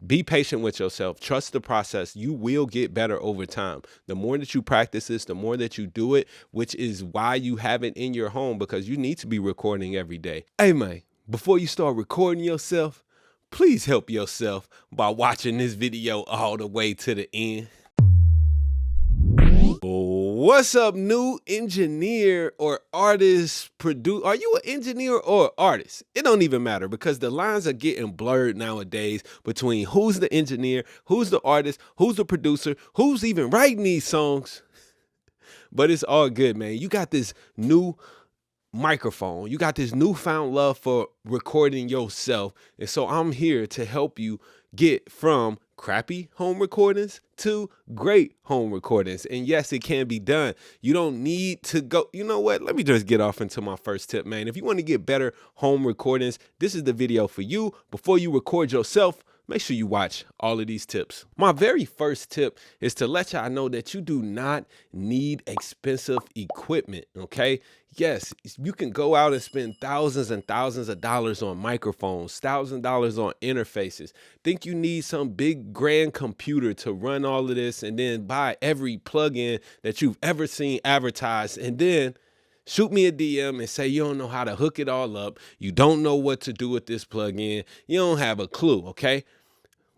Be patient with yourself. Trust the process. You will get better over time. The more that you practice this, the more that you do it, which is why you have it in your home, because you need to be recording every day. Hey, man, before you start recording yourself, please help yourself by watching this video all the way to the end. What's up, new engineer or artist, are you an engineer or artist? It don't even matter, because the lines are getting blurred nowadays between who's the engineer, who's the artist, who's the producer, who's even writing these songs. But it's all good, man. You got this new microphone. You got this newfound love for recording yourself. And so I'm here to help you get from crappy home recordings to great home recordings. And yes, it can be done. You don't need to go, you know what? Let me just get off into my first tip, man. If you want to get better home recordings, this is the video for you. Before you record yourself, make sure you watch all of these tips. My very first tip is to let y'all know that you do not need expensive equipment, okay? Yes, you can go out and spend thousands and thousands of dollars on microphones, thousands of dollars on interfaces. Think you need some big grand computer to run all of this, and then buy every plugin that you've ever seen advertised, and then shoot me a DM and say you don't know how to hook it all up. You don't know what to do with this plugin. You don't have a clue, okay?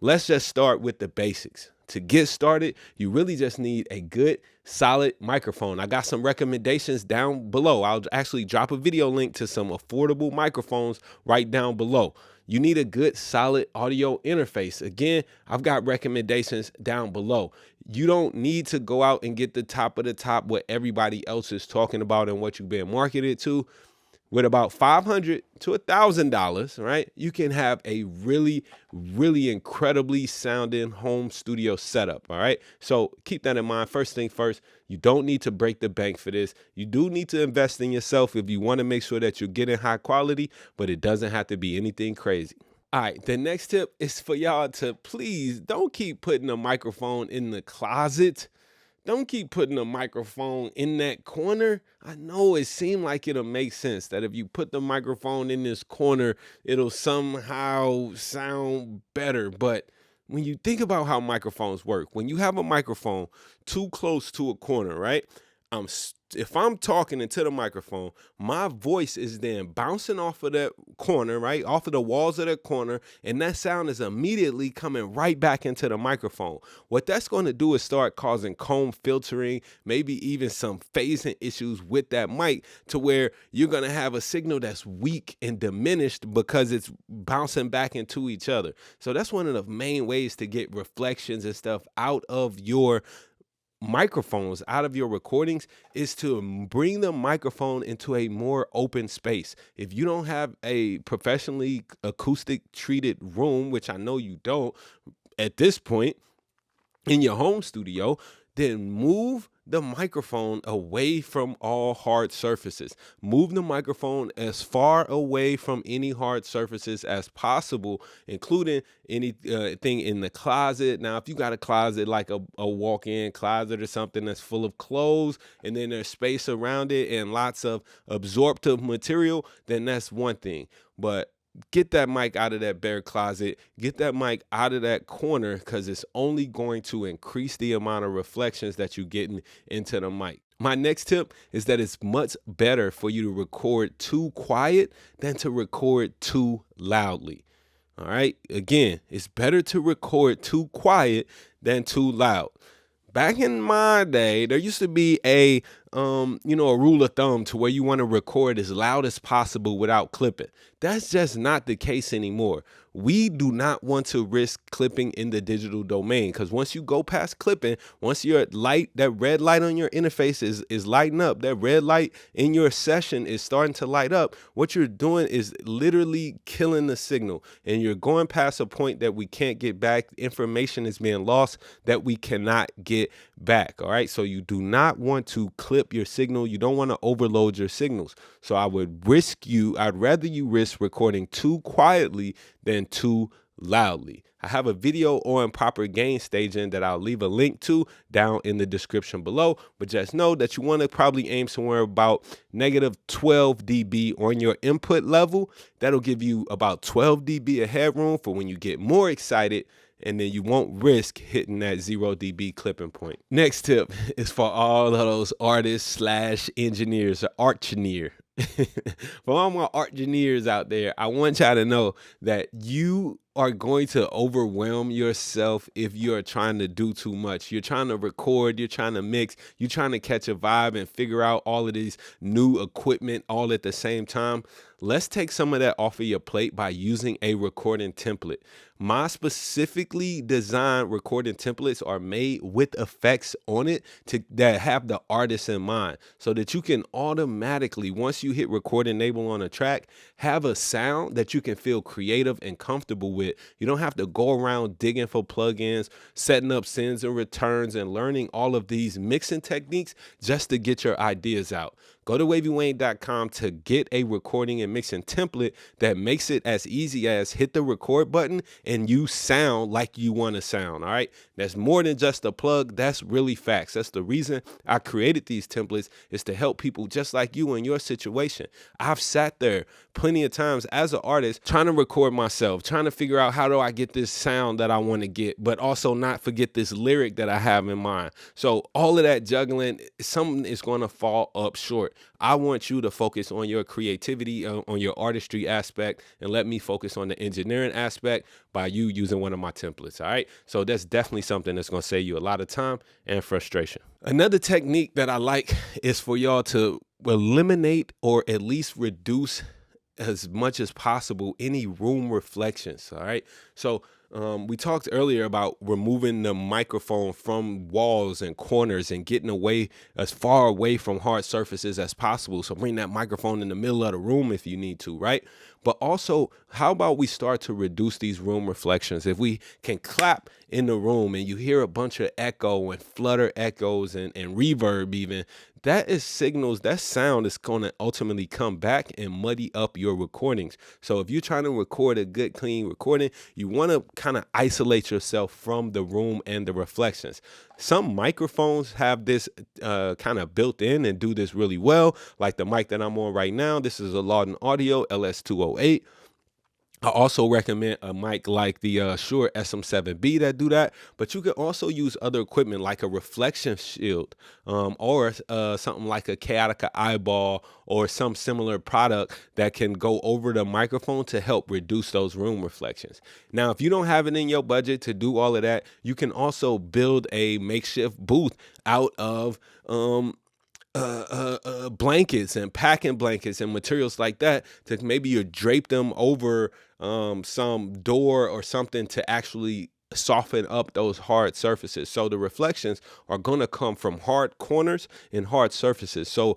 Let's just start with the basics. To get started, you really just need a good, solid microphone. I got some recommendations down below. I'll actually drop a video link to some affordable microphones right down below. You need a good, solid audio interface. Again, I've got recommendations down below. You don't need to go out and get the top of the top, what everybody else is talking about and what you've been marketed to. With about $500 to $1,000, right, you can have a really, really incredibly sounding home studio setup, all right? So keep that in mind. First thing first, you don't need to break the bank for this. You do need to invest in yourself if you want to make sure that you're getting high quality, but it doesn't have to be anything crazy. All right, the next tip is for y'all to please don't keep putting a microphone in the closet. Don't keep putting a microphone in that corner. I know it seemed like it'll make sense that if you put the microphone in this corner, it'll somehow sound better. But when you think about how microphones work, when you have a microphone too close to a corner, right? If I'm talking into the microphone, my voice is then bouncing off of that corner, right? Off of the walls of that corner, and that sound is immediately coming right back into the microphone. What that's going to do is start causing comb filtering, maybe even some phasing issues with that mic, to where you're going to have a signal that's weak and diminished because it's bouncing back into each other. So that's one of the main ways to get reflections and stuff out of your microphones, out of your recordings, is to bring the microphone into a more open space. If you don't have a professionally acoustic treated room, which I know you don't at this point in your home studio, then move the microphone away from all hard surfaces. Move the microphone as far away from any hard surfaces as possible, including anything in the closet. Now, if you got a closet like a walk-in closet or something that's full of clothes, and then there's space around it and lots of absorptive material, then that's one thing. But get that mic out of that bare closet, get that mic out of that corner, because it's only going to increase the amount of reflections that you're getting into the mic. My next tip is that it's much better for you to record too quiet than to record too loudly. All right. Again, it's better to record too quiet than too loud. Back in my day, there used to be a rule of thumb to where you want to record as loud as possible without clipping. That's just not the case anymore. We do not want to risk clipping in the digital domain, because once you go past clipping, once your light, that red light on your interface is lighting up, that red light in your session is starting to light up, what you're doing is literally killing the signal, and you're going past a point that we can't get back. Information is being lost that we cannot get back. All right. So you do not want to clip your signal. You don't want to overload your signals. So I'd rather you risk recording too quietly than too loudly. I have a video on proper gain staging that I'll leave a link to down in the description below, but just know that you want to probably aim somewhere about -12 dB on your input level. That'll give you about 12 dB of headroom for when you get more excited and then you won't risk hitting that 0 dB clipping point. Next tip is for all of those artists slash engineers, or archineer. For all my engineers out there, I want y'all to know that you are going to overwhelm yourself if you're trying to do too much. You're trying to record, you're trying to mix, you're trying to catch a vibe and figure out all of these new equipment all at the same time. Let's take some of that off of your plate by using a recording template. My specifically designed recording templates are made with effects on it that have the artist in mind, so that you can automatically, once you hit record enable on a track, have a sound that you can feel creative and comfortable with. You don't have to go around digging for plugins, setting up sends and returns, and learning all of these mixing techniques just to get your ideas out. Go to wavywayne.com to get a recording and mixing template that makes it as easy as hit the record button and you sound like you want to sound. All right. That's more than just a plug. That's really facts. That's the reason I created these templates, is to help people just like you in your situation. I've sat there plenty of times as an artist trying to record myself, trying to figure out how do I get this sound that I want to get, but also not forget this lyric that I have in mind. So all of that juggling, something is going to fall up short. I want you to focus on your creativity, on your artistry aspect, and let me focus on the engineering aspect by you using one of my templates. All right. So that's definitely something that's going to save you a lot of time and frustration. Another technique that I like is for y'all to eliminate or at least reduce as much as possible any room reflections. All right. So we talked earlier about removing the microphone from walls and corners and getting away as far away from hard surfaces as possible. So bring that microphone in the middle of the room if you need to, right? But also, how about we start to reduce these room reflections? If we can clap in the room and you hear a bunch of echo and flutter echoes and reverb even, that is signals, that sound is going to ultimately come back and muddy up your recordings. So if you're trying to record a good, clean recording, you want to kind of isolate yourself from the room and the reflections. Some microphones have this kind of built in and do this really well, like the mic that I'm on right now. This is a Laudon Audio LS208. I also recommend a mic like the Shure SM7B that do that, but you can also use other equipment like a reflection shield or something like a Chaotica eyeball or some similar product that can go over the microphone to help reduce those room reflections. Now, if you don't have it in your budget to do all of that, you can also build a makeshift booth out of blankets and packing blankets and materials like that, to maybe you drape them over some door or something to actually soften up those hard surfaces. So the reflections are going to come from hard corners and hard surfaces. So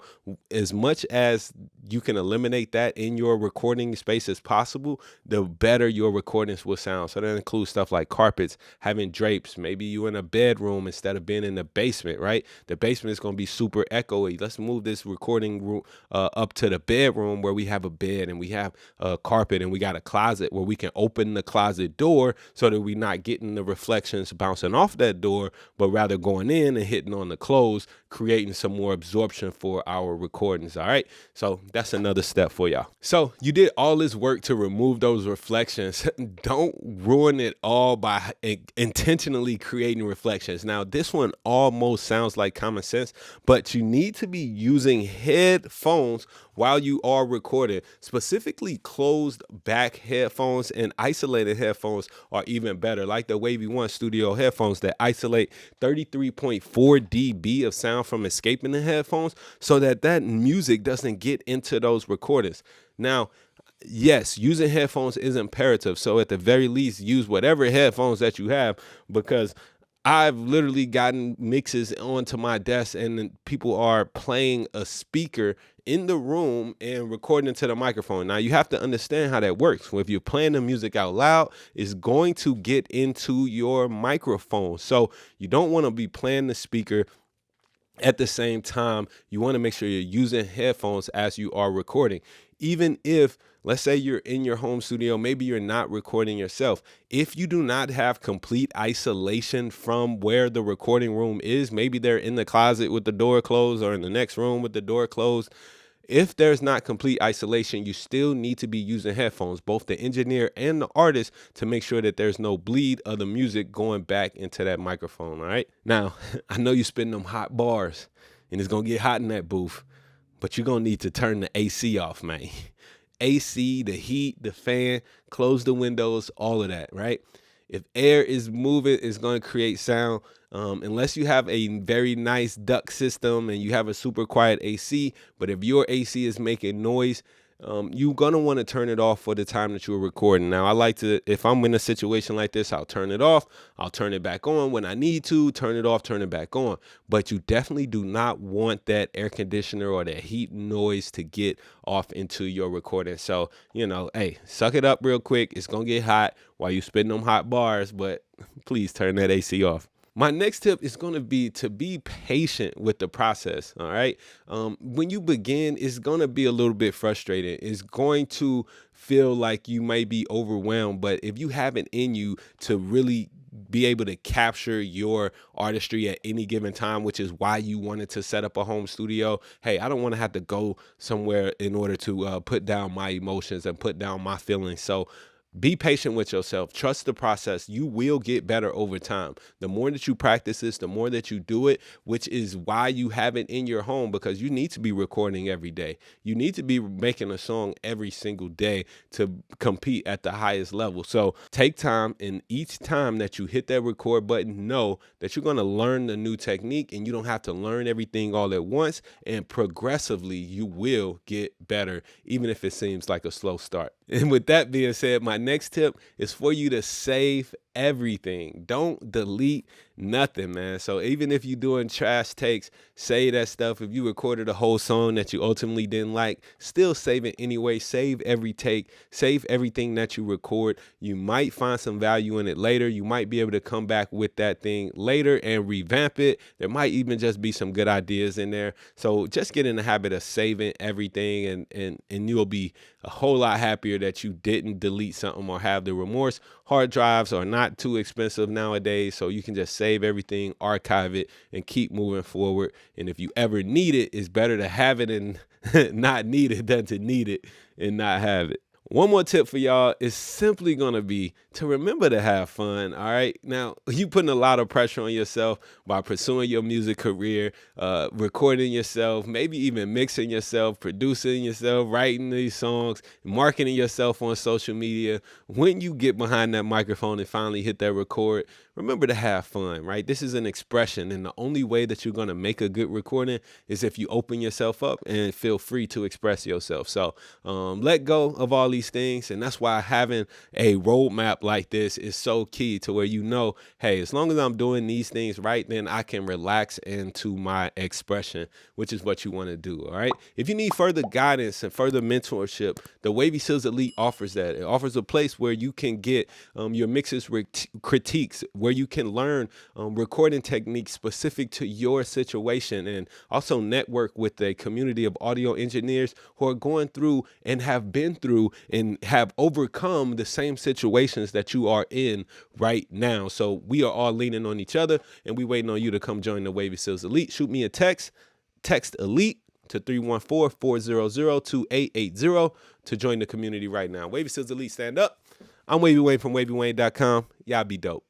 as much as you can eliminate that in your recording space as possible, the better your recordings will sound. So that includes stuff like carpets, having drapes, maybe you in a bedroom instead of being in the basement, right? The basement is going to be super echoey. Let's move this recording room up to the bedroom where we have a bed and we have a carpet and we got a closet where we can open the closet door so that we're not getting the reflections bouncing off that door, but rather going in and hitting on the clothes, creating some more absorption for our recordings. All right. So that's another step for y'all. So you did all this work to remove those reflections. Don't ruin it all by intentionally creating reflections. Now, this one almost sounds like common sense, but you need to be using headphones while you are recording. Specifically, closed back headphones and isolated headphones are even better, like the Wavy One Studio headphones that isolate 33.4 dB of sound from escaping the headphones, so that music doesn't get into those recordings. Now, yes, using headphones is imperative. So at the very least, use whatever headphones that you have, because I've literally gotten mixes onto my desk and people are playing a speaker in the room and recording into the microphone. Now, you have to understand how that works. If you're playing the music out loud, it's going to get into your microphone. So you don't want to be playing the speaker at the same time. You want to make sure you're using headphones as you are recording. Even if, let's say you're in your home studio, maybe you're not recording yourself. If you do not have complete isolation from where the recording room is, maybe they're in the closet with the door closed or in the next room with the door closed, if there's not complete isolation, you still need to be using headphones, both the engineer and the artist, to make sure that there's no bleed of the music going back into that microphone. All right. Now, I know you're spitting them hot bars and it's going to get hot in that booth, but you're going to need to turn the AC off, man. AC, the heat, the fan, close the windows, all of that, right? If air is moving, it's going to create sound. Unless you have a very nice duct system and you have a super quiet AC, but if your AC is making noise, you're going to want to turn it off for the time that you're recording. Now, I like to, if I'm in a situation like this, I'll turn it off. I'll turn it back on when I need to, turn it off, turn it back on. But you definitely do not want that air conditioner or that heat noise to get off into your recording. So, hey, suck it up real quick. It's going to get hot while you're spitting them hot bars, but please turn that AC off. My next tip is going to be patient with the process. All right. When you begin, it's going to be a little bit frustrating. It's going to feel like you may be overwhelmed, but if you have it in you to really be able to capture your artistry at any given time, which is why you wanted to set up a home studio. Hey, I don't want to have to go somewhere in order to put down my emotions and put down my feelings. So be patient with yourself. Trust the process. You will get better over time. The more that you practice this, the more that you do it, which is why you have it in your home, because you need to be recording every day. You need to be making a song every single day to compete at the highest level. So take time, and each time that you hit that record button, know that you're going to learn the new technique, and you don't have to learn everything all at once. And progressively, you will get better, even if it seems like a slow start. And with that being said, my next tip is for you to save everything. Don't delete nothing, man. So even if you're doing trash takes, save that stuff. If you recorded a whole song that you ultimately didn't like, still save it anyway. Save every take, save everything that you record. You might find some value in it later. You might be able to come back with that thing later and revamp it. There might even just be some good ideas in there. So just get in the habit of saving everything, and you'll be a whole lot happier that you didn't delete something or have the remorse. Hard drives are not too expensive nowadays, so you can just save everything, archive it, and keep moving forward. And if you ever need it, it's better to have it and not need it than to need it and not have it. One more tip for y'all is simply going to be to remember to have fun. All right. Now, you putting a lot of pressure on yourself by pursuing your music career, recording yourself, maybe even mixing yourself, producing yourself, writing these songs, marketing yourself on social media. When you get behind that microphone and finally hit that record, remember to have fun, right? This is an expression, and the only way that you're going to make a good recording is if you open yourself up and feel free to express yourself. So let go of all these things, and that's why having a roadmap like this is so key, to where hey, as long as I'm doing these things right, then I can relax into my expression, which is what you want to do. All right. If you need further guidance and further mentorship, the Wavy Skills Elite offers that. It offers a place where you can get your mixes critiques, where you can learn recording techniques specific to your situation, and also network with a community of audio engineers who are going through and have been through and have overcome the same situations that you are in right now. So we are all leaning on each other, and we waiting on you to come join the Wavy Skills Elite. Shoot me a text ELITE to 314-400-2880 to join the community right now. Wavy Skills Elite, stand up. I'm Wavy Wayne from WavyWayne.com. Y'all be dope.